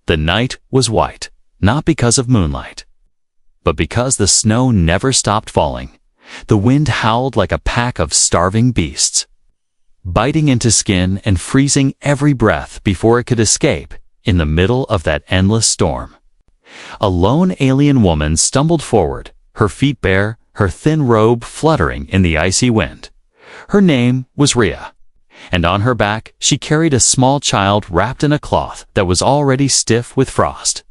The night was white, not because of moonlight, but because the snow never stopped falling. The wind howled like a pack of starving beasts, biting into skin and freezing every breath before it could escape in the middle of that endless storm. A lone alien woman stumbled forward, her feet bare, her thin robe fluttering in the icy wind. Her name was Rhea, and on her back she carried a small child wrapped in a cloth that was already stiff with frost.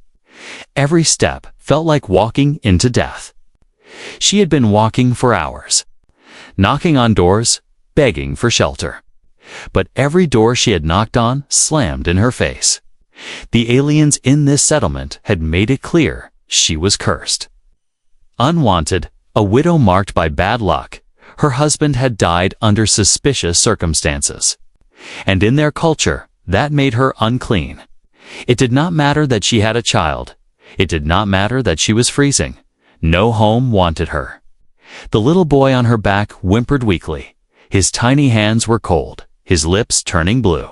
Every step felt like walking into death. She had been walking for hours, knocking on doors, begging for shelter. But every door she had knocked on slammed in her face. The aliens in this settlement had made it clear she was cursed. Unwanted, a widow marked by bad luck, her husband had died under suspicious circumstances. And in their culture, that made her unclean. It did not matter that she had a child. It did not matter that she was freezing. No home wanted her. The little boy on her back whimpered weakly. His tiny hands were cold, his lips turning blue.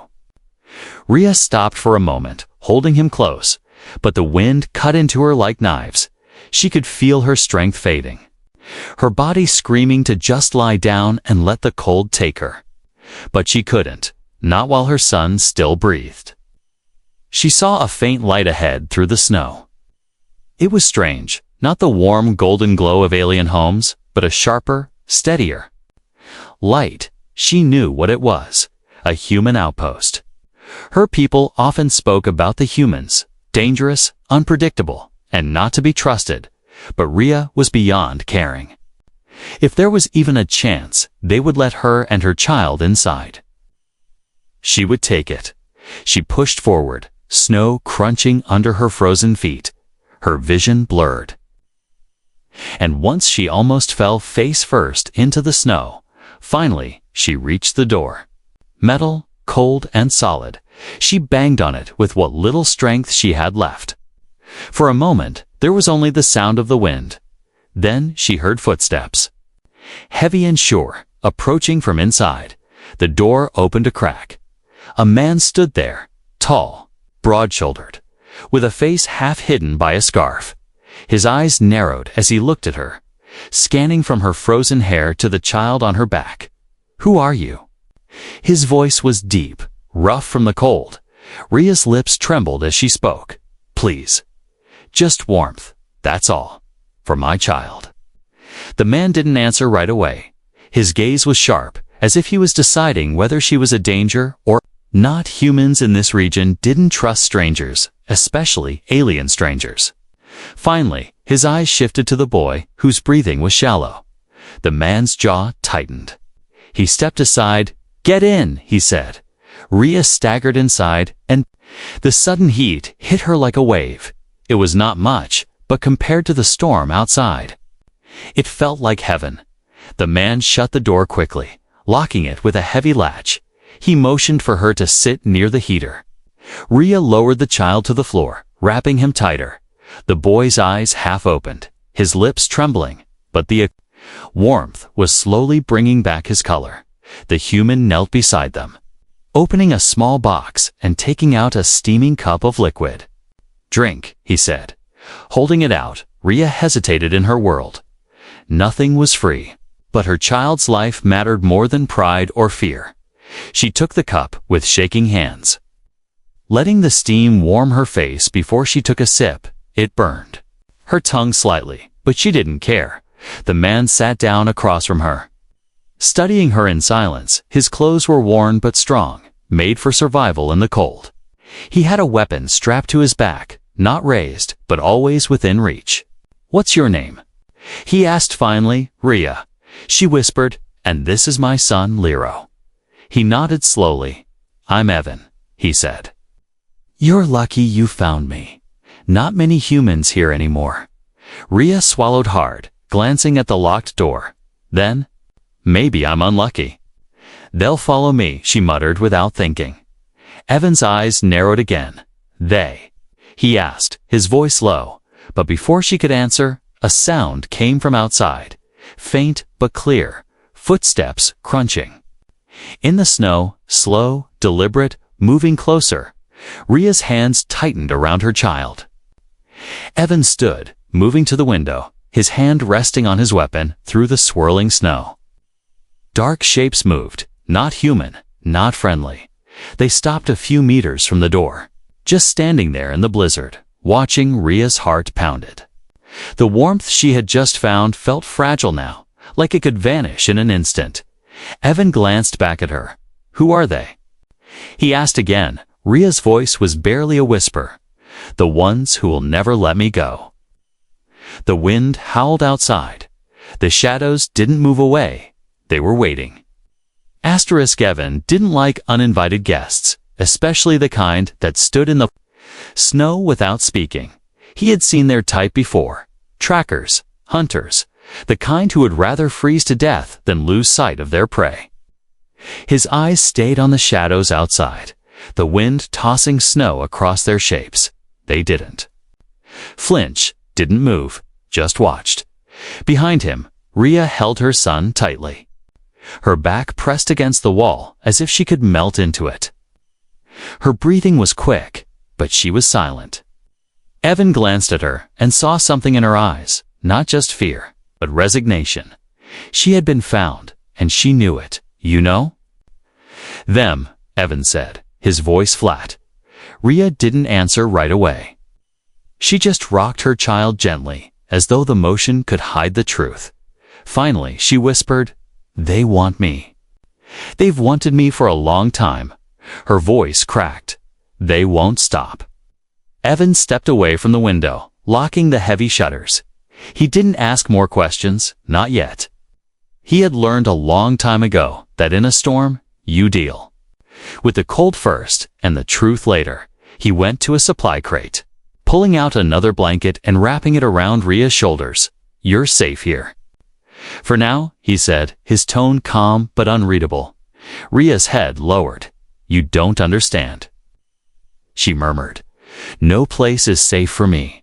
Rhea stopped for a moment, holding him close, but the wind cut into her like knives. She could feel her strength fading, her body screaming to just lie down and let the cold take her. But she couldn't, not while her son still breathed. She saw a faint light ahead through the snow. It was strange, not the warm golden glow of alien homes, but a sharper, steadier light. She knew what it was, a human outpost. Her people often spoke about the humans, dangerous, unpredictable, and not to be trusted, but Rhea was beyond caring. If there was even a chance, they would let her and her child inside. She would take it. She pushed forward, snow crunching under her frozen feet, her vision blurred. And once she almost fell face first into the snow, finally she reached the door. Metal, cold and solid, she banged on it with what little strength she had left. For a moment, there was only the sound of the wind. Then she heard footsteps. Heavy and sure, approaching from inside. The door opened a crack. A man stood there, tall, broad-shouldered, with a face half hidden by a scarf. His eyes narrowed as he looked at her, scanning from her frozen hair to the child on her back. "Who are you?" His voice was deep, rough from the cold. Rhea's lips trembled as she spoke. "Please. Just warmth, that's all. For my child." The man didn't answer right away. His gaze was sharp, as if he was deciding whether she was a danger or not. Humans in this region didn't trust strangers, especially alien strangers. Finally, his eyes shifted to the boy, whose breathing was shallow. The man's jaw tightened. He stepped aside. "Get in," he said. Rhea staggered inside, and the sudden heat hit her like a wave. It was not much, but compared to the storm outside, it felt like heaven. The man shut the door quickly, locking it with a heavy latch. He motioned for her to sit near the heater. Rhea lowered the child to the floor, wrapping him tighter. The boy's eyes half opened, his lips trembling, but the warmth was slowly bringing back his color. The human knelt beside them, opening a small box and taking out a steaming cup of liquid. "Drink," he said. Holding it out, Rhea hesitated in her world. Nothing was free, but her child's life mattered more than pride or fear. She took the cup with shaking hands, letting the steam warm her face. Before she took a sip, it burned her tongue slightly, but she didn't care. The man sat down across from her, studying her in silence. His clothes were worn but strong, made for survival in the cold. He had a weapon strapped to his back, not raised, but always within reach. "What's your name?" he asked finally. "Rhea," she whispered, "and this is my son, Lero." He nodded slowly. "I'm Evan," he said. "You're lucky you found me. Not many humans here anymore." Rhea swallowed hard, glancing at the locked door. Then, "Maybe I'm unlucky." "They'll follow me," she muttered without thinking. Evan's eyes narrowed again. "They?" he asked, his voice low. But before she could answer, a sound came from outside, faint but clear, footsteps crunching in the snow, slow, deliberate, moving closer. Rhea's hands tightened around her child. Evan stood, moving to the window, his hand resting on his weapon through the swirling snow. Dark shapes moved, not human, not friendly. They stopped a few meters from the door, just standing there in the blizzard, watching. Rhea's heart pounded. The warmth she had just found felt fragile now, like it could vanish in an instant. Evan glanced back at her. "Who are they?" He asked again. Rhea's voice was barely a whisper. "The ones who will never let me go." The wind howled outside. The shadows didn't move away. They were waiting. Evan didn't like uninvited guests, especially the kind that stood in the snow without speaking. He had seen their type before. Trackers, hunters, the kind who would rather freeze to death than lose sight of their prey. His eyes stayed on the shadows outside, the wind tossing snow across their shapes. They didn't flinch, didn't move, just watched. Behind him, Rhea held her son tightly. Her back pressed against the wall as if she could melt into it. Her breathing was quick, but she was silent. Evan glanced at her and saw something in her eyes, not just fear, but resignation. She had been found, and she knew it. "You know?" "Them," Evan said, his voice flat. Rhea didn't answer right away. She just rocked her child gently, as though the motion could hide the truth. Finally, she whispered, "They want me. They've wanted me for a long time." Her voice cracked. "They won't stop." Evan stepped away from the window, locking the heavy shutters. He didn't ask more questions, not yet. He had learned a long time ago that in a storm, you deal with the cold first and the truth later. He went to a supply crate, pulling out another blanket and wrapping it around Rhea's shoulders. "You're safe here for now," he said, his tone calm but unreadable. Rhea's head lowered. "You don't understand," she murmured. "No place is safe for me."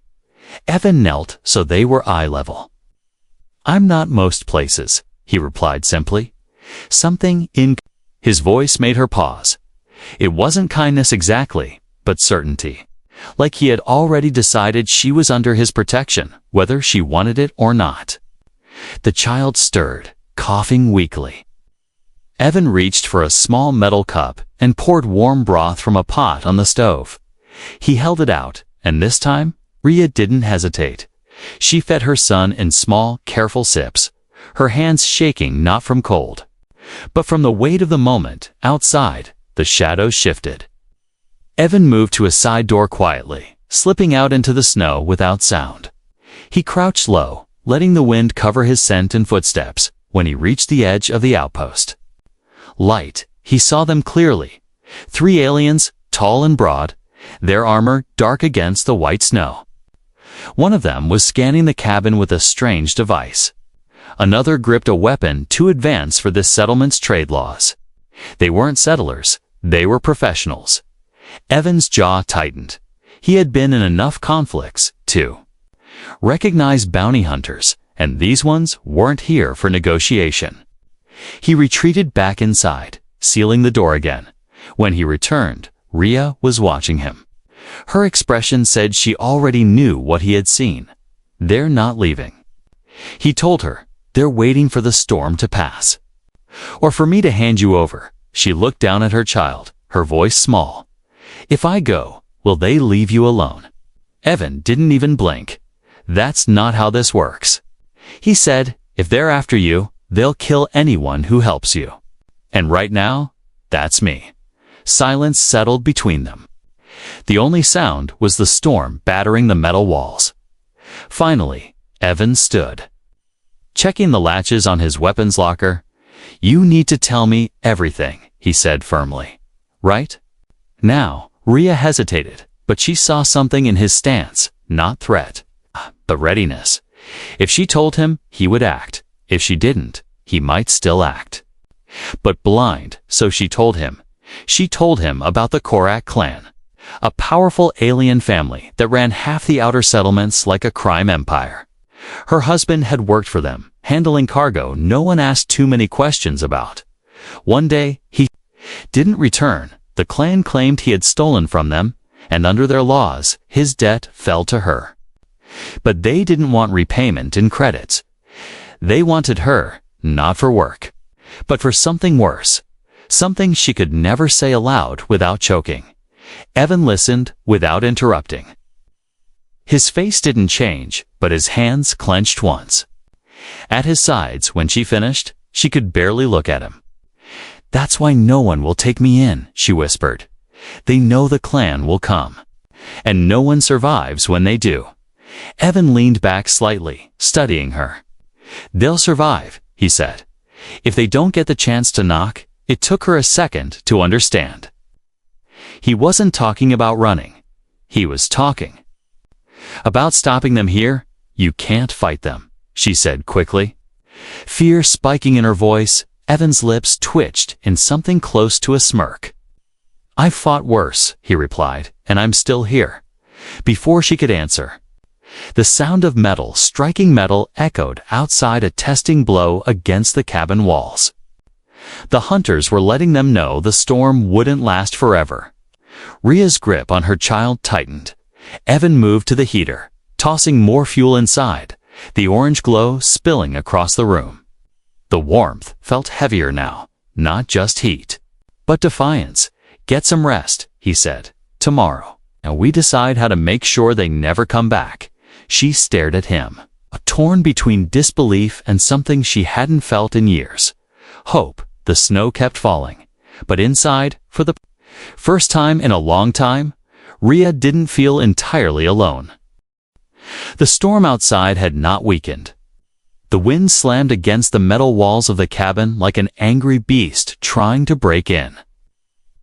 Evan knelt so they were eye level. "I'm not most places," he replied simply. Something in his voice made her pause. It wasn't kindness exactly, but certainty. Like he had already decided she was under his protection, whether she wanted it or not. The child stirred, coughing weakly. Evan reached for a small metal cup and poured warm broth from a pot on the stove. He held it out, and this time, Rhea didn't hesitate. She fed her son in small, careful sips, her hands shaking not from cold, but from the weight of the moment. Outside, the shadows shifted. Evan moved to a side door quietly, slipping out into the snow without sound. He crouched low, letting the wind cover his scent and footsteps. When he reached the edge of the outpost light, he saw them clearly. 3 aliens, tall and broad, their armor dark against the white snow. One of them was scanning the cabin with a strange device. Another gripped a weapon too advanced for this settlement's trade laws. They weren't settlers, they were professionals. Evan's jaw tightened. He had been in enough conflicts to recognize bounty hunters, and these ones weren't here for negotiation. He retreated back inside, sealing the door again. When he returned, Rhea was watching him. Her expression said she already knew what he had seen. "They're not leaving." He told her, "They're waiting for the storm to pass. Or for me to hand you over." She looked down at her child, her voice small. "If I go, will they leave you alone?" Evan didn't even blink. "That's not how this works." He said, "If they're after you, they'll kill anyone who helps you. And right now, that's me." Silence settled between them. The only sound was the storm battering the metal walls. Finally, Evan stood, checking the latches on his weapons locker. "You need to tell me everything," he said firmly. "Right?" Now, Rhea hesitated, but she saw something in his stance, not threat, but readiness. If she told him, he would act. If she didn't, he might still act. But blind, so she told him. She told him about the Korak clan, a powerful alien family that ran half the outer settlements like a crime empire. Her husband had worked for them, handling cargo no one asked too many questions about. One day, he didn't return. The clan claimed he had stolen from them, and under their laws, his debt fell to her. But they didn't want repayment in credits. They wanted her, not for work, but for something worse, something she could never say aloud without choking. Evan listened without interrupting. His face didn't change, but his hands clenched once. At his sides, when she finished, she could barely look at him. "That's why no one will take me in," she whispered. "They know the clan will come. And no one survives when they do." Evan leaned back slightly, studying her. "They'll survive," he said. "If they don't get the chance to knock." It took her a second to understand. He wasn't talking about running. He was talking about stopping them here. "You can't fight them," she said quickly. Fear spiking in her voice, Evan's lips twitched in something close to a smirk. "I've fought worse," he replied, "and I'm still here." Before she could answer, the sound of metal striking metal echoed outside, a testing blow against the cabin walls. The hunters were letting them know the storm wouldn't last forever. Rhea's grip on her child tightened. Evan moved to the heater, tossing more fuel inside, the orange glow spilling across the room. The warmth felt heavier now, not just heat, but defiance. "Get some rest," he said. "Tomorrow, and we decide how to make sure they never come back." She stared at him, torn between disbelief and something she hadn't felt in years. Hope. The snow kept falling, but inside, for the first time in a long time, Rhea didn't feel entirely alone. The storm outside had not weakened. The wind slammed against the metal walls of the cabin like an angry beast trying to break in.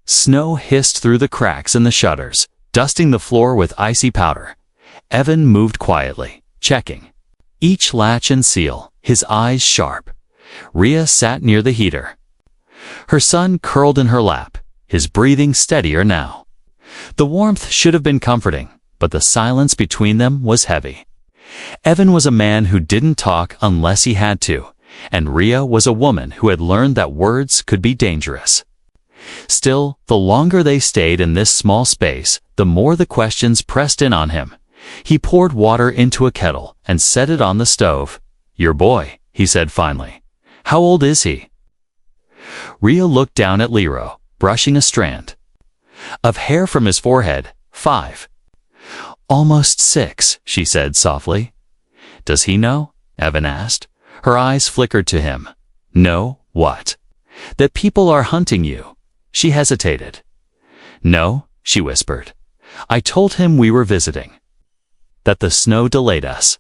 Snow hissed through the cracks in the shutters, dusting the floor with icy powder. Evan moved quietly, checking each latch and seal, his eyes sharp. Rhea sat near the heater. Her son curled in her lap, his breathing steadier now. The warmth should have been comforting, but the silence between them was heavy. Evan was a man who didn't talk unless he had to, and Rhea was a woman who had learned that words could be dangerous. Still, the longer they stayed in this small space, the more the questions pressed in on him. He poured water into a kettle and set it on the stove. "Your boy," he said finally. "How old is he?" Rhea looked down at Lero, brushing a strand of hair from his forehead. 5. "Almost 6, she said softly. "Does he know?" Evan asked. Her eyes flickered to him. "No, what?" "That people are hunting you." She hesitated. "No," she whispered. "I told him we were visiting. That the snow delayed us."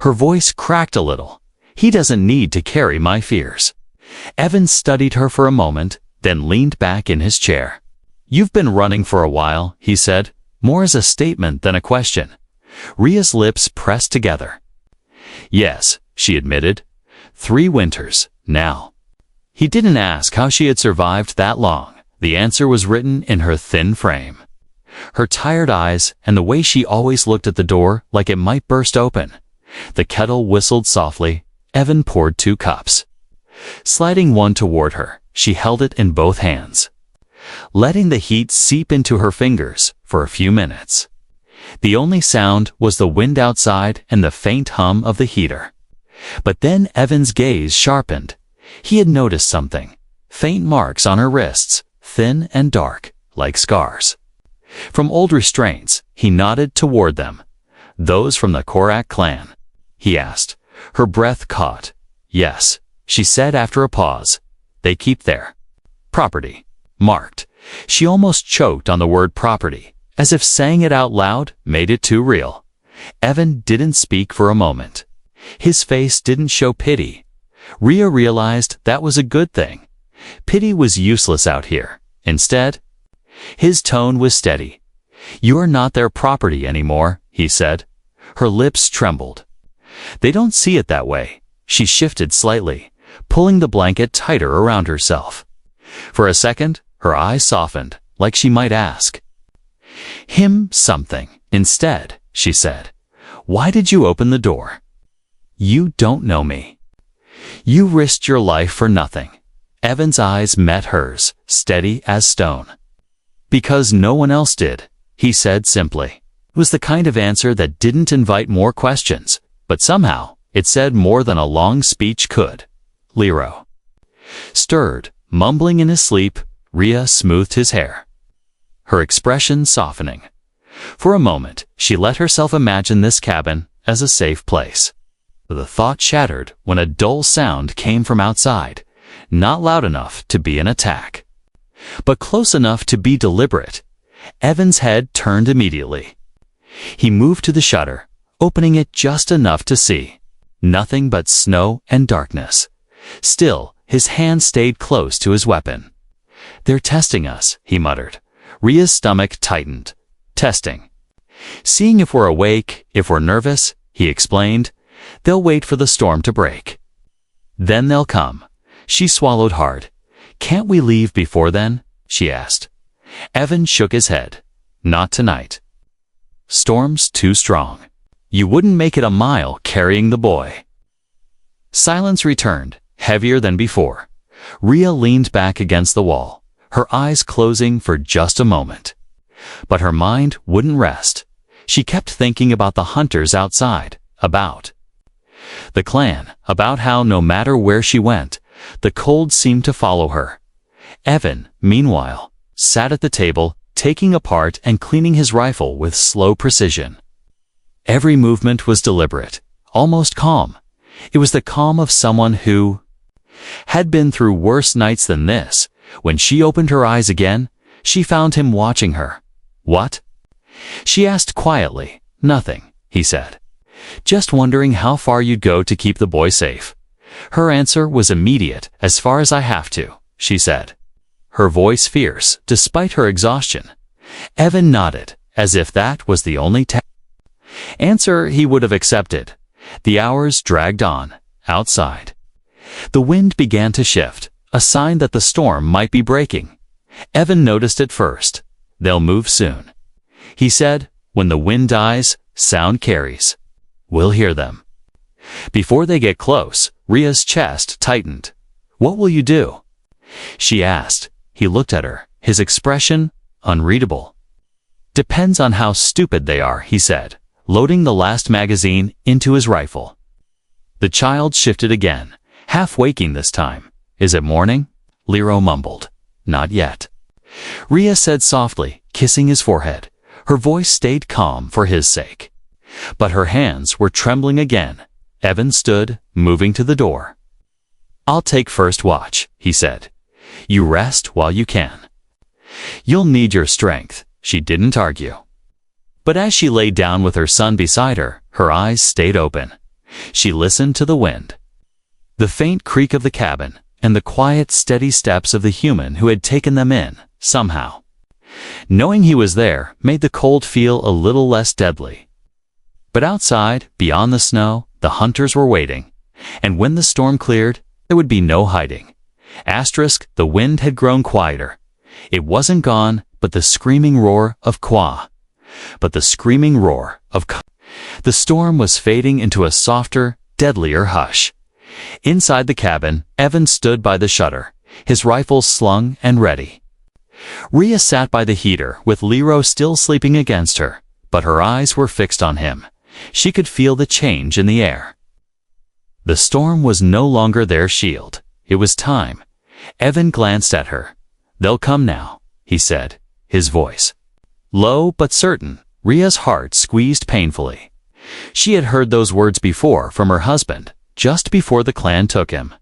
Her voice cracked a little. "He doesn't need to carry my fears." Evan studied her for a moment, then leaned back in his chair. "You've been running for a while," he said, more as a statement than a question. Rhea's lips pressed together. "Yes," she admitted. 3 winters, now." He didn't ask how she had survived that long. The answer was written in her thin frame. Her tired eyes and the way she always looked at the door like it might burst open. The kettle whistled softly. Evan poured 2 cups. Sliding one toward her, she held it in both hands, letting the heat seep into her fingers for a few minutes. The only sound was the wind outside and the faint hum of the heater. But then Evan's gaze sharpened. He had noticed something. Faint marks on her wrists, thin and dark, like scars. From old restraints, he nodded toward them. "Those from the Korak clan?" he asked. Her breath caught. "Yes," she said after a pause. "They keep their property marked." She almost choked on the word property, as if saying it out loud made it too real. Evan didn't speak for a moment. His face didn't show pity. Rhea realized that was a good thing. Pity was useless out here. Instead, his tone was steady. "You're not their property anymore," he said. Her lips trembled. "They don't see it that way." She shifted slightly, pulling the blanket tighter around herself. For a second, her eyes softened, like she might ask him something. "Instead," she said, "why did you open the door? You don't know me. You risked your life for nothing." Evan's eyes met hers, steady as stone. Because no one else did, he said simply. It was the kind of answer that didn't invite more questions, but somehow it said more than a long speech could. Lero stirred, mumbling in his sleep. Rhea smoothed his hair, her expression softening. For a moment, she let herself imagine this cabin as a safe place. The thought shattered when a dull sound came from outside, not loud enough to be an attack, but close enough to be deliberate. Evan's head turned immediately. He moved to the shutter, opening it just enough to see. Nothing but snow and darkness. Still, his hand stayed close to his weapon. "They're testing us," he muttered. Rhea's stomach tightened. "Testing. Seeing if we're awake, if we're nervous," he explained. "They'll wait for the storm to break. Then they'll come." She swallowed hard. "Can't we leave before then?" she asked. Evan shook his head. "Not tonight. Storm's too strong. You wouldn't make it a mile carrying the boy." Silence returned, heavier than before. Rhea leaned back against the wall, her eyes closing for just a moment. But her mind wouldn't rest. She kept thinking about the hunters outside, about the clan, about how no matter where she went, the cold seemed to follow her. Evan, meanwhile, sat at the table, taking apart and cleaning his rifle with slow precision. Every movement was deliberate, almost calm. It was the calm of someone who had been through worse nights than this. When she opened her eyes again, she found him watching her. "What?" she asked quietly. "Nothing," he said. "Just wondering how far you'd go to keep the boy safe." Her answer was immediate. "As far as I have to," she said, her voice fierce, despite her exhaustion. Evan nodded, as if that was the only answer he would have accepted. The hours dragged on, outside. The wind began to shift, a sign that the storm might be breaking. Evan noticed it first. "They'll move soon," he said. "When the wind dies, sound carries. We'll hear them." Before they get close, Rhea's chest tightened. "What will you do?" she asked. He looked at her, his expression unreadable. "Depends on how stupid they are," he said, loading the last magazine into his rifle. The child shifted again, half waking this time. "Is it morning?" Lero mumbled. "Not yet," Rhea said softly, kissing his forehead. Her voice stayed calm for his sake. But her hands were trembling again. Evan stood, moving to the door. "I'll take first watch," he said. "You rest while you can. You'll need your strength." She didn't argue. But as she lay down with her son beside her, her eyes stayed open. She listened to the wind, the faint creak of the cabin, and the quiet, steady steps of the human who had taken them in, somehow. Knowing he was there made the cold feel a little less deadly. But outside, beyond the snow, the hunters were waiting. And when the storm cleared, there would be no hiding. The wind had grown quieter. It wasn't gone, but the screaming roar of the storm was fading into a softer, deadlier hush. Inside the cabin, Evan stood by the shutter, his rifle slung and ready. Rhea sat by the heater, with Lero still sleeping against her, but her eyes were fixed on him. She could feel the change in the air. The storm was no longer their shield. It was time. Evan glanced at her. "They'll come now," he said, his voice low but certain. Rhea's heart squeezed painfully. She had heard those words before from her husband, just before the clan took him.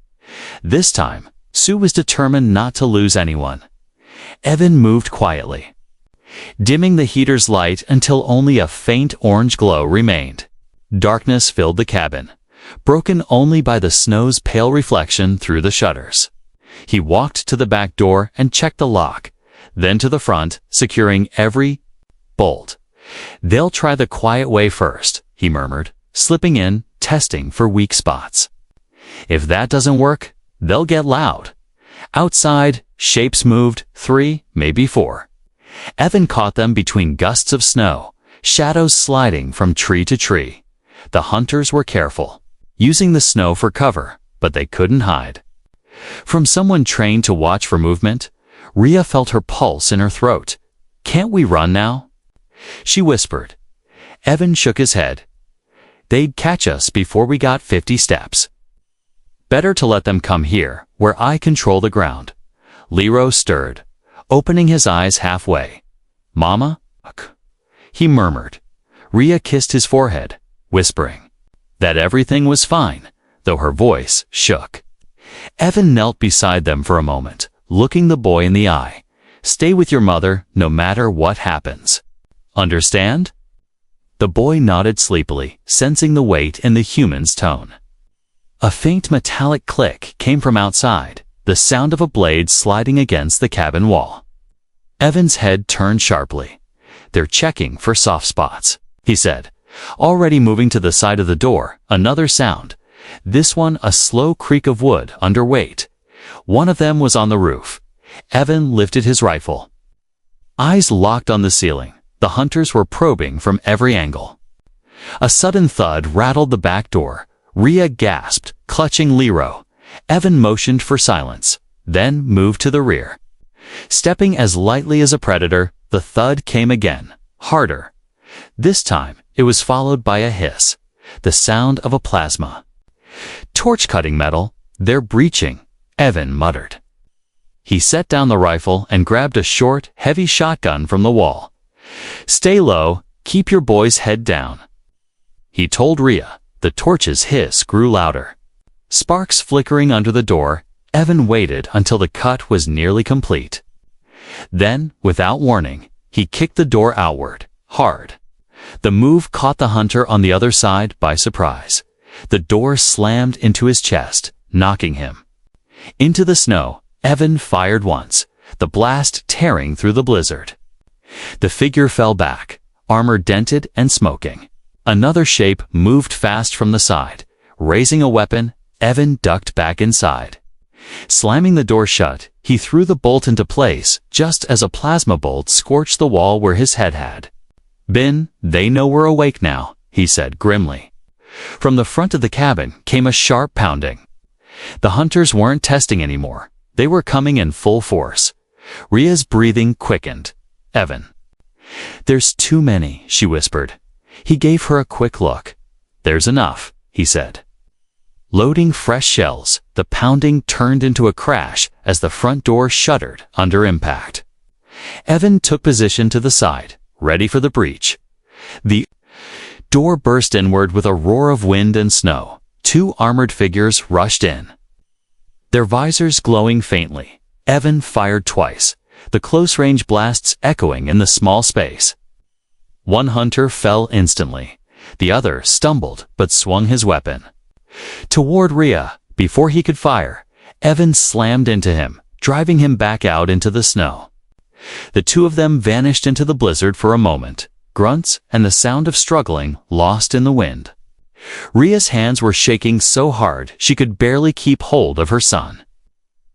This time, Sue was determined not to lose anyone. Evan moved quietly, dimming the heater's light until only a faint orange glow remained. Darkness filled the cabin, broken only by the snow's pale reflection through the shutters. He walked to the back door and checked the lock, then to the front, securing every bolt. "They'll try the quiet way first," he murmured, slipping in, testing for weak spots. "If that doesn't work, they'll get loud." Outside, shapes moved, 3, maybe 4. Evan caught them between gusts of snow, shadows sliding from tree to tree. The hunters were careful, using the snow for cover, but they couldn't hide. From someone trained to watch for movement, Rhea felt her pulse in her throat. "Can't we run now?" she whispered. Evan shook his head. "They'd catch us before we got 50 steps. Better to let them come here, where I control the ground." Lero stirred, opening his eyes halfway. "Mama?" he murmured. Rhea kissed his forehead, whispering that everything was fine, though her voice shook. Evan knelt beside them for a moment, looking the boy in the eye. "Stay with your mother, no matter what happens. Understand?" The boy nodded sleepily, sensing the weight in the human's tone. A faint metallic click came from outside, the sound of a blade sliding against the cabin wall. Evan's head turned sharply. "They're checking for soft spots," he said, already moving to the side of the door. Another sound, this one a slow creak of wood under weight. One of them was on the roof. Evan lifted his rifle. Eyes locked on the ceiling, the hunters were probing from every angle. A sudden thud rattled the back door. Rhea gasped, clutching Lero. Evan motioned for silence, then moved to the rear. Stepping as lightly as a predator, the thud came again, harder. This time, it was followed by a hiss, the sound of a plasma. "Torch-cutting metal, they're breaching," Evan muttered. He set down the rifle and grabbed a short, heavy shotgun from the wall. "Stay low, keep your boy's head down," he told Rhea. The torch's hiss grew louder. Sparks flickering under the door, Evan waited until the cut was nearly complete. Then, without warning, he kicked the door outward, hard. The move caught the hunter on the other side by surprise. The door slammed into his chest, knocking him into the snow. Evan fired once, the blast tearing through the blizzard. The figure fell back, armor dented and smoking. Another shape moved fast from the side. Raising a weapon, Evan ducked back inside. Slamming the door shut, he threw the bolt into place just as a plasma bolt scorched the wall where his head had been. "They know we're awake now," he said grimly. From the front of the cabin came a sharp pounding. The hunters weren't testing anymore. They were coming in full force. Rhea's breathing quickened. "Evan." "There's too many," she whispered. He gave her a quick look. "There's enough," he said. Loading fresh shells, the pounding turned into a crash as the front door shuddered under impact. Evan took position to the side, ready for the breach. The door burst inward with a roar of wind and snow. Two armored figures rushed in, their visors glowing faintly. Evan fired twice, the close-range blasts echoing in the small space. One hunter fell instantly. The other stumbled but swung his weapon toward Rhea. Before he could fire, Evan slammed into him, driving him back out into the snow. The two of them vanished into the blizzard for a moment, grunts and the sound of struggling lost in the wind. Rhea's hands were shaking so hard she could barely keep hold of her son.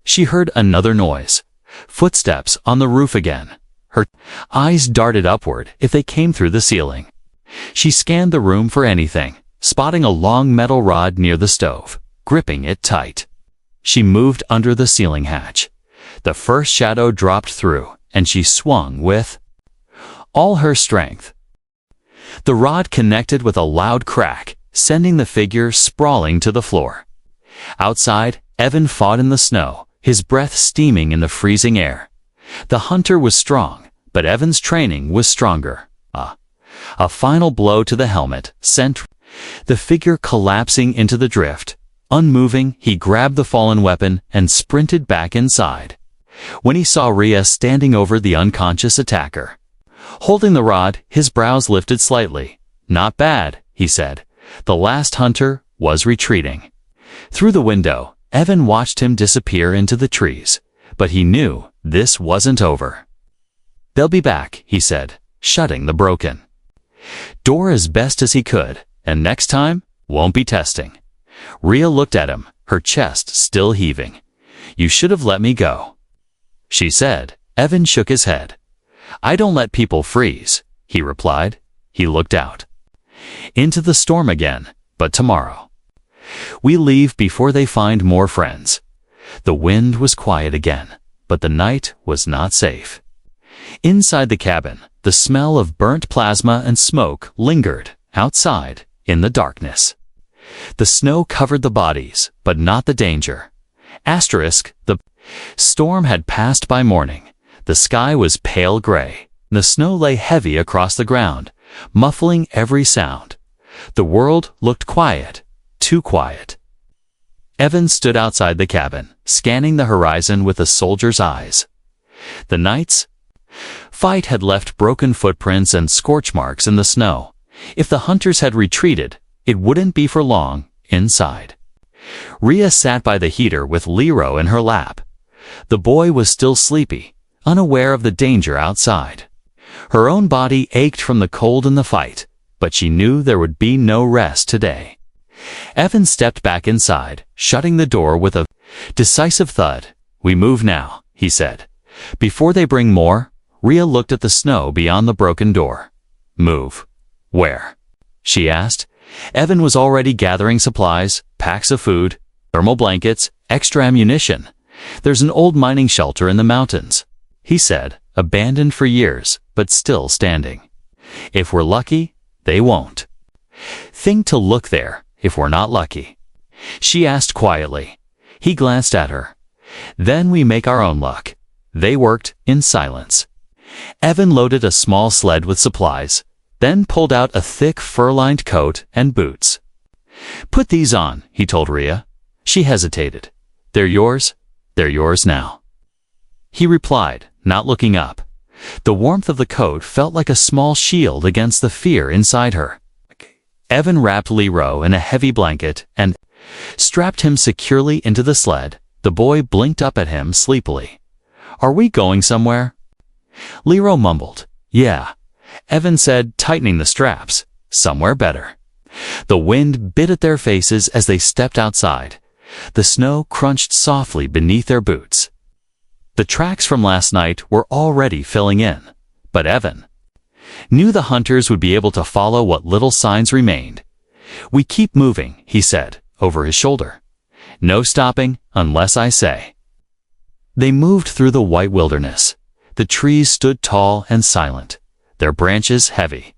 She heard another noise, footsteps on the roof again. Her eyes darted upward if they came through the ceiling. She scanned the room for anything, spotting a long metal rod near the stove, gripping it tight. She moved under the ceiling hatch. The first shadow dropped through, and she swung with all her strength. The rod connected with a loud crack, sending the figure sprawling to the floor. Outside, Evan fought in the snow, his breath steaming in the freezing air. The hunter was strong, but Evan's training was stronger. A final blow to the helmet sent the figure collapsing into the drift. Unmoving, he grabbed the fallen weapon and sprinted back inside. When he saw Rhea standing over the unconscious attacker, holding the rod, his brows lifted slightly. "Not bad," he said. The last hunter was retreating. Through the window, Evan watched him disappear into the trees, but he knew this wasn't over. "They'll be back," he said, shutting the broken door as best as he could, "and next time won't be testing." Rhea looked at him, her chest still heaving. "You should have let me go," she said. Evan shook his head. "I don't let people freeze," he replied. He looked out into the storm again. "But tomorrow, we leave before they find more friends." The wind was quiet again, but the night was not safe. Inside the cabin, the smell of burnt plasma and smoke lingered outside in the darkness. The snow covered the bodies, but not the danger. The storm had passed by morning. The sky was pale gray. The snow lay heavy across the ground, muffling every sound. The world looked quiet, too quiet. Evan stood outside the cabin, scanning the horizon with a soldier's eyes. The night's fight had left broken footprints and scorch marks in the snow. If the hunters had retreated, it wouldn't be for long inside. Rhea sat by the heater with Lero in her lap. The boy was still sleepy, unaware of the danger outside. Her own body ached from the cold and the fight, but she knew there would be no rest today. Evan stepped back inside, shutting the door with a decisive thud. "We move now," he said. "Before they bring more." Rhea looked at the snow beyond the broken door. "Move? Where?" she asked. Evan was already gathering supplies, packs of food, thermal blankets, extra ammunition. "There's an old mining shelter in the mountains," he said, abandoned for years, but still standing. "If we're lucky, they won't." "Think to look there, if we're not lucky?" she asked quietly. He glanced at her. "Then we make our own luck." They worked in silence. Evan loaded a small sled with supplies, then pulled out a thick fur-lined coat and boots. "Put these on," he told Rhea. She hesitated. "They're yours? They're yours now." He replied, not looking up. The warmth of the coat felt like a small shield against the fear inside her. Evan wrapped Lero in a heavy blanket and strapped him securely into the sled. The boy blinked up at him sleepily. "Are we going somewhere?" Lero mumbled, "Yeah." Evan said, tightening the straps, "Somewhere better." The wind bit at their faces as they stepped outside. The snow crunched softly beneath their boots. The tracks from last night were already filling in, but Evan knew the hunters would be able to follow what little signs remained. "We keep moving," he said, over his shoulder. "No stopping unless I say." They moved through the white wilderness. The trees stood tall and silent, their branches heavy.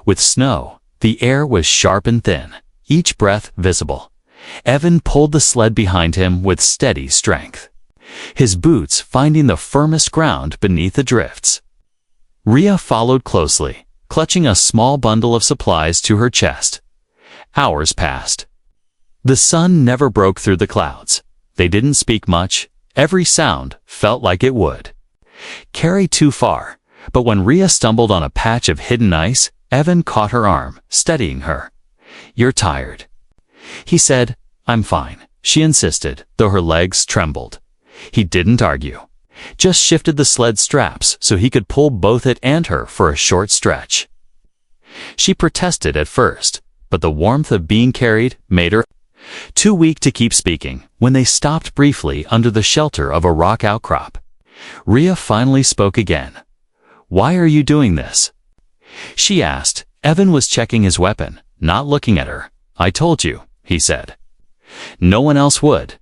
With snow, the air was sharp and thin, each breath visible. Evan pulled the sled behind him with steady strength, his boots finding the firmest ground beneath the drifts. Rhea followed closely, clutching a small bundle of supplies to her chest. Hours passed. The sun never broke through the clouds. They didn't speak much. Every sound felt like it would carry too far. But when Rhea stumbled on a patch of hidden ice, Evan caught her arm, steadying her. "You're tired," he said. "I'm fine," she insisted, though her legs trembled. He didn't argue, just shifted the sled straps so he could pull both it and her for a short stretch. She protested at first, but the warmth of being carried made her too weak to keep speaking. When they stopped briefly under the shelter of a rock outcrop, Rhea finally spoke again. "Why are you doing this?" she asked. Evan was checking his weapon, not looking at her. "I told you," he said. "No one else would."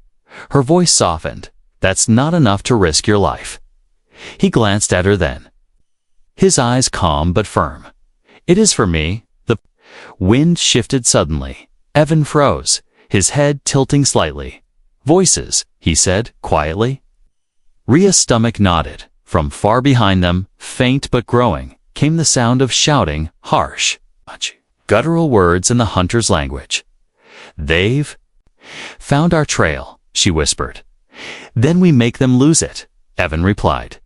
Her voice softened. "That's not enough to risk your life." He glanced at her then, his eyes calm but firm. "It is for me." The wind shifted suddenly. Evan froze, his head tilting slightly. "Voices," he said quietly. Rhea's stomach nodded. From far behind them, faint but growing, came the sound of shouting, harsh, guttural words in the hunter's language. "They've found our trail," she whispered. "Then we make them lose it," Evan replied.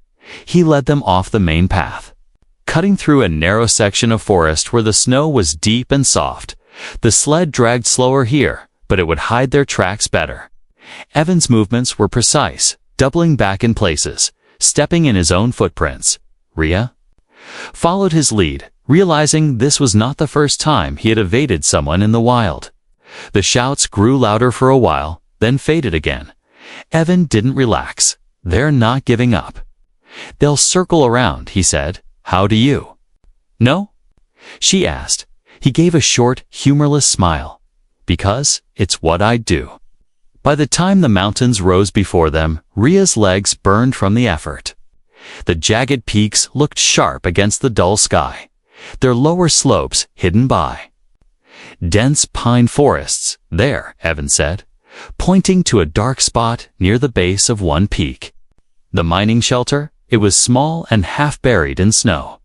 He led them off the main path, cutting through a narrow section of forest where the snow was deep and soft. The sled dragged slower here, but it would hide their tracks better. Evan's movements were precise, doubling back in places, stepping in his own footprints. Rhea followed his lead, realizing this was not the first time he had evaded someone in the wild. The shouts grew louder for a while, then faded again. Evan didn't relax. "They're not giving up." "They'll circle around," he said. "How do you know?" she asked. He gave a short, humorless smile. "Because it's what I'd do." By the time the mountains rose before them, Rhea's legs burned from the effort. The jagged peaks looked sharp against the dull sky, their lower slopes hidden by dense pine forests. There, Evan said, pointing to a dark spot near the base of one peak. The mining shelter, it was small and half buried in snow.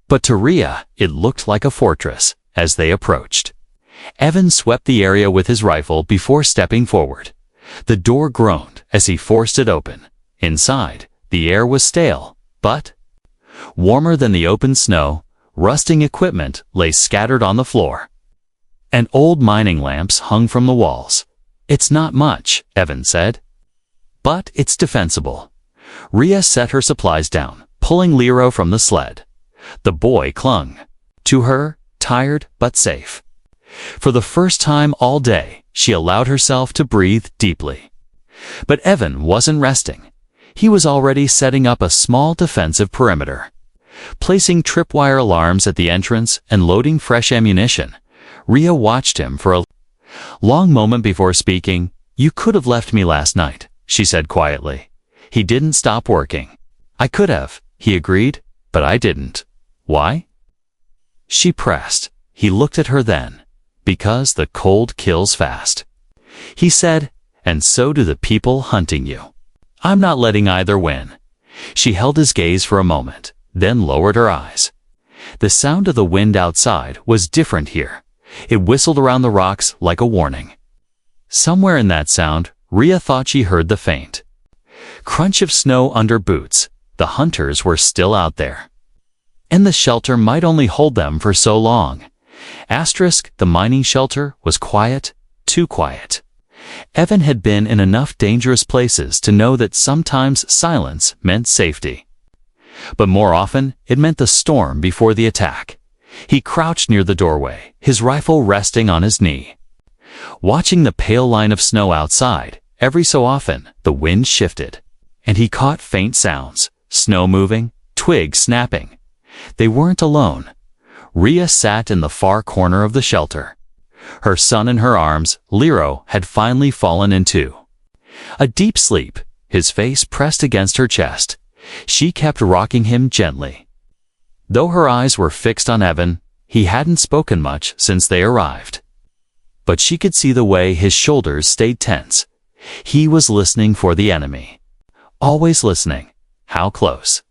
But to Rhea, it looked like a fortress as they approached. Evan swept the area with his rifle before stepping forward. The door groaned as he forced it open. Inside, the air was stale, but warmer than the open snow. Rusting equipment lay scattered on the floor, and old mining lamps hung from the walls. It's not much, Evan said, but it's defensible. Rhea set her supplies down, pulling Lero from the sled. The boy clung to her, tired but safe. For the first time all day, she allowed herself to breathe deeply. But Evan wasn't resting. He was already setting up a small defensive perimeter. Placing tripwire alarms at the entrance and loading fresh ammunition, Rhea watched him for a long moment before speaking. "You could have left me last night," she said quietly. He didn't stop working. "I could have," he agreed, "but I didn't." "Why?" She pressed. He looked at her then. "Because the cold kills fast," he said, "and so do the people hunting you. I'm not letting either win." She held his gaze for a moment, then lowered her eyes. The sound of the wind outside was different here. It whistled around the rocks like a warning. Somewhere in that sound, Rhea thought she heard the faint crunch of snow under boots. The hunters were still out there. And the shelter might only hold them for so long. The mining shelter was quiet, too quiet. Evan had been in enough dangerous places to know that sometimes silence meant safety. But more often, it meant the storm before the attack. He crouched near the doorway, his rifle resting on his knee. Watching the pale line of snow outside, every so often, the wind shifted, and he caught faint sounds, snow moving, twigs snapping. They weren't alone. Rhea sat in the far corner of the shelter. Her son in her arms, Lero, had finally fallen into a deep sleep, his face pressed against her chest. She kept rocking him gently. Though her eyes were fixed on Evan, he hadn't spoken much since they arrived. But she could see the way his shoulders stayed tense. He was listening for the enemy. Always listening. How close?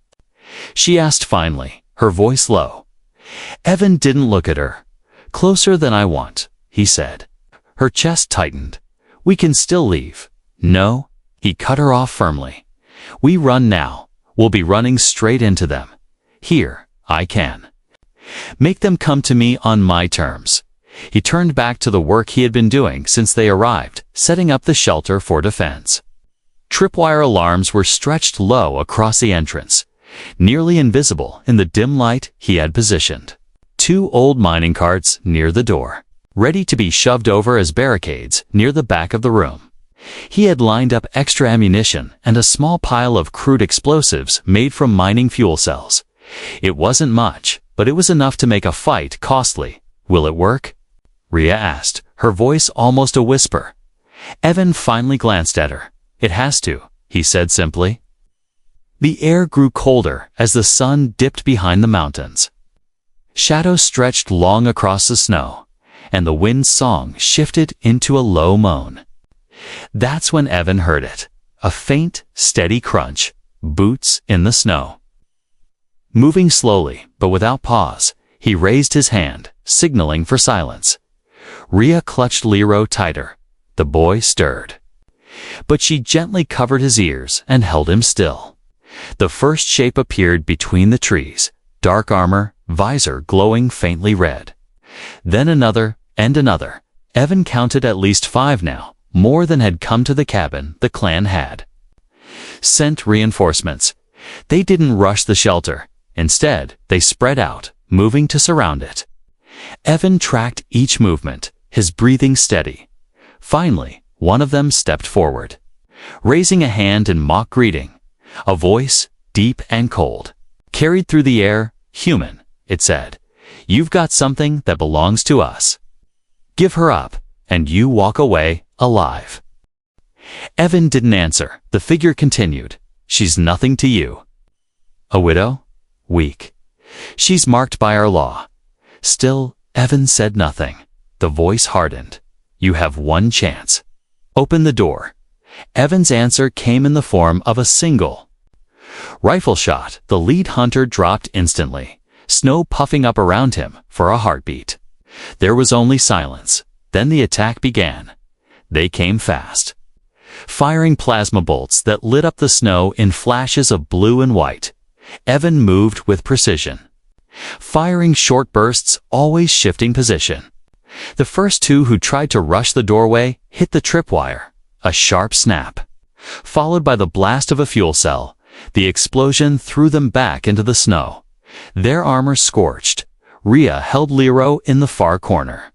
She asked finally, her voice low. Evan didn't look at her. "Closer than I want," he said. Her chest tightened. "We can still leave." "No," he cut her off firmly. "We run now. We'll be running straight into them. Here, I can make them come to me on my terms." He turned back to the work he had been doing since they arrived, setting up the shelter for defense. Tripwire alarms were stretched low across the entrance, nearly invisible in the dim light he had positioned. 2 old mining carts near the door, ready to be shoved over as barricades near the back of the room. He had lined up extra ammunition and a small pile of crude explosives made from mining fuel cells. It wasn't much, but it was enough to make a fight costly. "Will it work?" Rhea asked, her voice almost a whisper. Evan finally glanced at her. "It has to," he said simply. The air grew colder as the sun dipped behind the mountains. Shadows stretched long across the snow, and the wind's song shifted into a low moan. That's when Evan heard it. A faint, steady crunch. Boots in the snow. Moving slowly, but without pause, he raised his hand, signaling for silence. Rhea clutched Lero tighter. The boy stirred. But she gently covered his ears and held him still. The first shape appeared between the trees, dark armor, visor glowing faintly red. Then another, and another. Evan counted at least 5 now, more than had come to the cabin the clan had sent reinforcements. They didn't rush the shelter. Instead, they spread out, moving to surround it. Evan tracked each movement, his breathing steady. Finally, one of them stepped forward, raising a hand in mock greeting. A voice, deep and cold, carried through the air. "Human," it said, "you've got something that belongs to us. Give her up, and you walk away alive." Evan didn't answer. The figure continued. "She's nothing to you." A widow? Weak. She's marked by our law. Still, Evan said nothing. The voice hardened. You have one chance. Open the door. Evan's answer came in the form of a single rifle shot. The lead hunter dropped instantly, snow puffing up around him for a heartbeat. There was only silence. Then the attack began. They came fast, firing plasma bolts that lit up the snow in flashes of blue and white. Evan moved with precision, firing short bursts, always shifting position. The first two who tried to rush the doorway hit the tripwire. A sharp snap, followed by the blast of a fuel cell. The explosion threw them back into the snow, their armor scorched. Rhea held Lero in the far corner,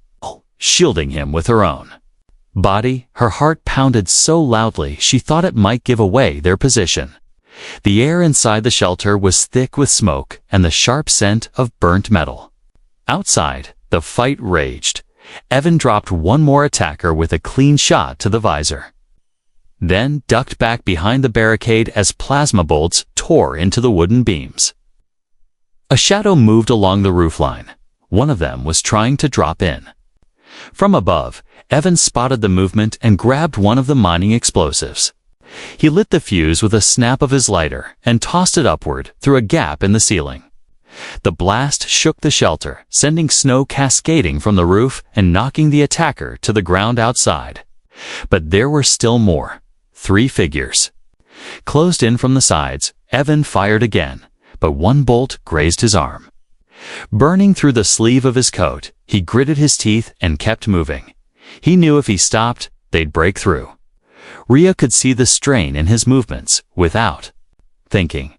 shielding him with her own body. Her heart pounded so loudly she thought it might give away their position. The air inside the shelter was thick with smoke and the sharp scent of burnt metal. Outside, the fight raged. Evan dropped one more attacker with a clean shot to the visor, then ducked back behind the barricade as plasma bolts tore into the wooden beams. A shadow moved along the roofline. One of them was trying to drop in. From above, Evan spotted the movement and grabbed one of the mining explosives. He lit the fuse with a snap of his lighter and tossed it upward through a gap in the ceiling. The blast shook the shelter, sending snow cascading from the roof and knocking the attacker to the ground outside. But there were still more. 3 figures. Closed in from the sides, Evan fired again, but one bolt grazed his arm. Burning through the sleeve of his coat, he gritted his teeth and kept moving. He knew if he stopped, they'd break through. Rhea could see the strain in his movements without thinking.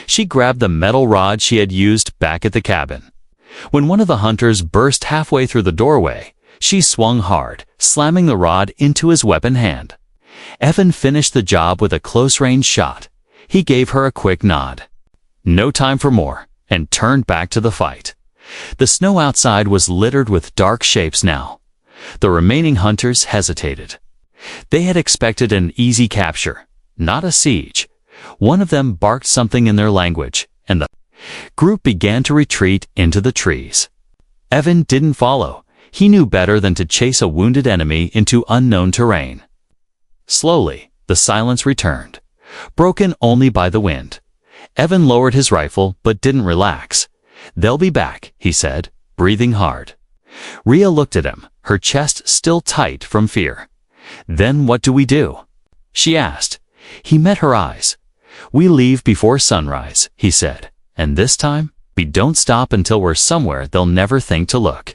She grabbed the metal rod she had used back at the cabin. When one of the hunters burst halfway through the doorway, she swung hard, slamming the rod into his weapon hand. Evan finished the job with a close-range shot. He gave her a quick nod. No time for more, and turned back to the fight. The snow outside was littered with dark shapes now. The remaining hunters hesitated. They had expected an easy capture, not a siege. One of them barked something in their language, and the group began to retreat into the trees. Evan didn't follow. He knew better than to chase a wounded enemy into unknown terrain. Slowly, the silence returned, broken only by the wind. Evan lowered his rifle but didn't relax. They'll be back, he said, breathing hard. Rhea looked at him, her chest still tight from fear. Then what do we do? She asked. He met her eyes. We leave before sunrise, he said, and this time, we don't stop until we're somewhere they'll never think to look.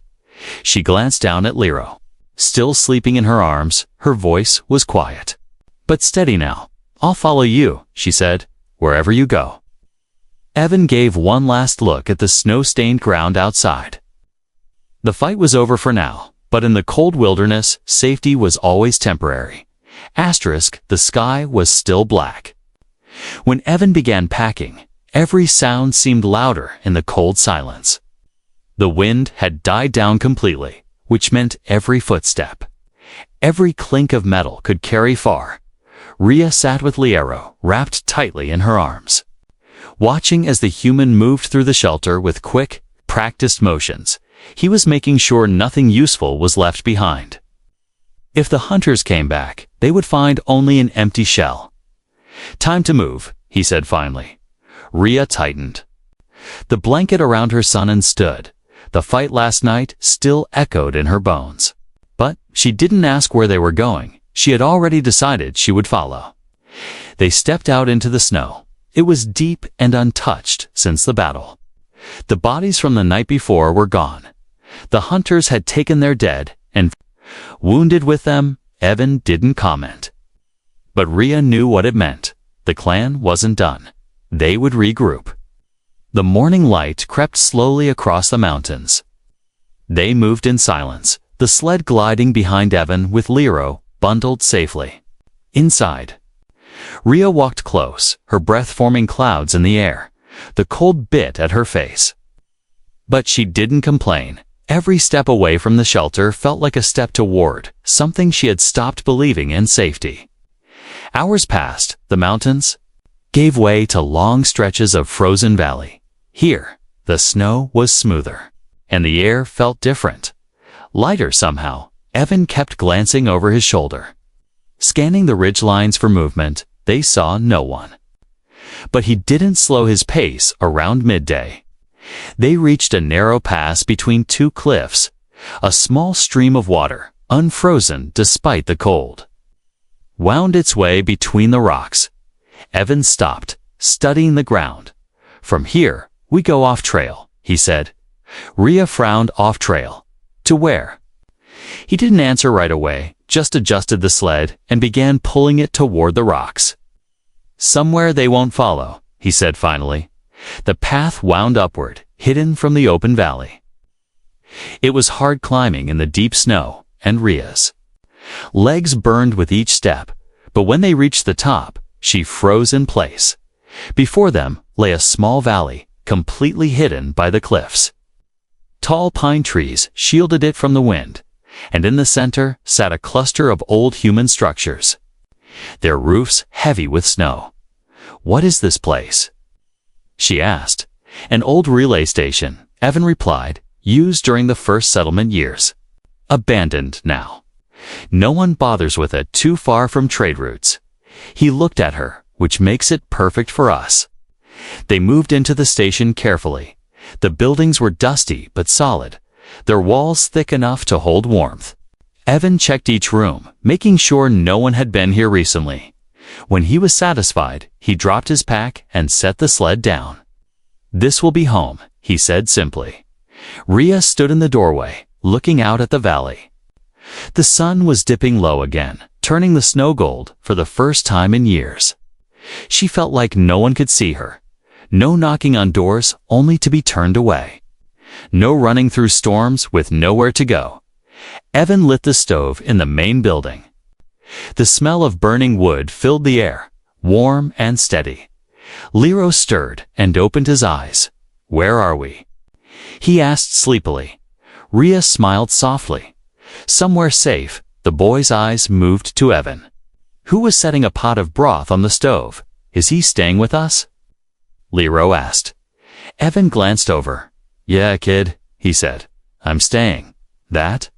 She glanced down at Lero. Still sleeping in her arms, her voice was quiet. But steady now. I'll follow you, she said, wherever you go. Evan gave one last look at the snow-stained ground outside. The fight was over for now, but in the cold wilderness, safety was always temporary. The sky was still black. When Evan began packing, every sound seemed louder in the cold silence. The wind had died down completely, which meant every footstep, every clink of metal could carry far. Rhea sat with Lero, wrapped tightly in her arms, watching as the human moved through the shelter with quick, practiced motions. He was making sure nothing useful was left behind. If the hunters came back, they would find only an empty shell. Time to move, he said finally. Rhea tightened the blanket around her son and stood. The fight last night still echoed in her bones. But she didn't ask where they were going. She had already decided she would follow. They stepped out into the snow. It was deep and untouched since the battle. The bodies from the night before were gone. The hunters had taken their dead and wounded with them. Evan didn't comment. But Rhea knew what it meant. The clan wasn't done. They would regroup. The morning light crept slowly across the mountains. They moved in silence, the sled gliding behind Evan with Lero bundled safely. Inside, Rhea walked close, her breath forming clouds in the air. The cold bit at her face. But she didn't complain. Every step away from the shelter felt like a step toward something she had stopped believing in safety. Hours passed, the mountains gave way to long stretches of frozen valley. Here, the snow was smoother, and the air felt different. Lighter somehow. Evan kept glancing over his shoulder. Scanning the ridgelines for movement, they saw no one. But he didn't slow his pace around midday. They reached a narrow pass between two cliffs. A small stream of water, unfrozen despite the cold, wound its way between the rocks. Evan stopped, studying the ground. "From here, we go off-trail," he said. Rhea frowned. "Off-trail? To where?" He didn't answer right away, just adjusted the sled and began pulling it toward the rocks. "Somewhere they won't follow," he said finally. The path wound upward, hidden from the open valley. It was hard climbing in the deep snow, and Rhea's legs burned with each step, but when they reached the top, she froze in place. Before them lay a small valley, completely hidden by the cliffs. Tall pine trees shielded it from the wind, and in the center sat a cluster of old human structures, their roofs heavy with snow. "What is this place?" she asked. "An old relay station," Evan replied, "used during the first settlement years. Abandoned now. No one bothers with it, too far from trade routes." He looked at her, "Which makes it perfect for us." They moved into the station carefully. The buildings were dusty but solid, their walls thick enough to hold warmth. Evan checked each room, making sure no one had been here recently. When he was satisfied, he dropped his pack and set the sled down. "This will be home," he said simply. Rhea stood in the doorway, looking out at the valley. The sun was dipping low again, turning the snow gold for the first time in years. She felt like no one could see her. No knocking on doors, only to be turned away. No running through storms with nowhere to go. Evan lit the stove in the main building. The smell of burning wood filled the air, warm and steady. Lero stirred and opened his eyes. "Where are we?" he asked sleepily. Rhea smiled softly. "Somewhere safe." The boy's eyes moved to Evan. "Who was setting a pot of broth on the stove? Is he staying with us?" Lero asked. Evan glanced over. "Yeah, kid," he said. "I'm staying." That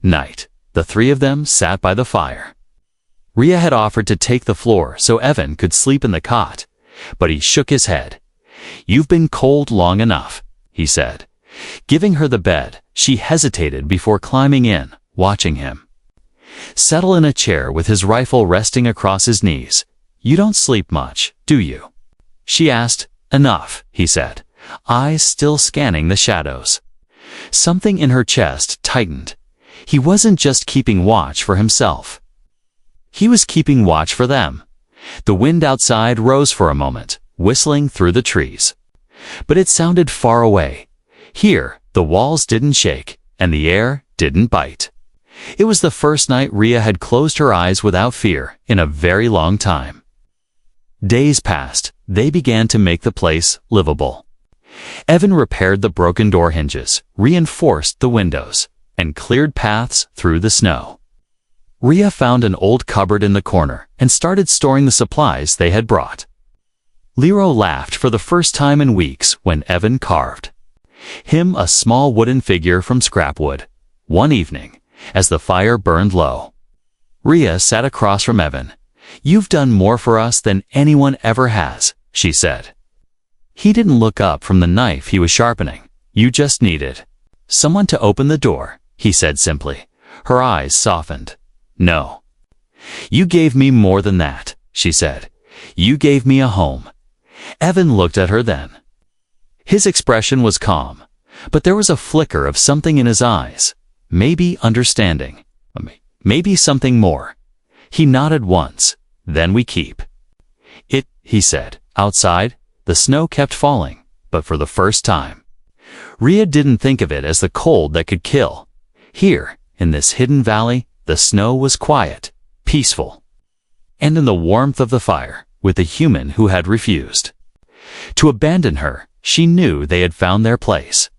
night, the three of them sat by the fire. Rhea had offered to take the floor so Evan could sleep in the cot, but he shook his head. "You've been cold long enough," he said. Giving her the bed, she hesitated before climbing in, watching him settle in a chair with his rifle resting across his knees. "You don't sleep much, do you?" she asked. "Enough," he said, eyes still scanning the shadows. Something in her chest tightened. He wasn't just keeping watch for himself. He was keeping watch for them. The wind outside rose for a moment, whistling through the trees. But it sounded far away. Here, the walls didn't shake, and the air didn't bite. It was the first night Rhea had closed her eyes without fear in a very long time. Days passed. They began to make the place livable. Evan repaired the broken door hinges, reinforced the windows, and cleared paths through the snow. Rhea found an old cupboard in the corner and started storing the supplies they had brought. Lero laughed for the first time in weeks when Evan carved him a small wooden figure from scrap wood. One evening, as the fire burned low, Rhea sat across from Evan. "You've done more for us than anyone ever has," she said. He didn't look up from the knife he was sharpening. "You just needed someone to open the door," he said simply. Her eyes softened. "No. You gave me more than that," she said. "You gave me a home." Evan looked at her then. His expression was calm, but there was a flicker of something in his eyes. Maybe understanding. Maybe something more. He nodded once. "Then we keep it," he said. Outside, the snow kept falling, but for the first time, Rhea didn't think of it as the cold that could kill. Here, in this hidden valley, the snow was quiet, peaceful, and in the warmth of the fire, with the human who had refused to abandon her, she knew they had found their place.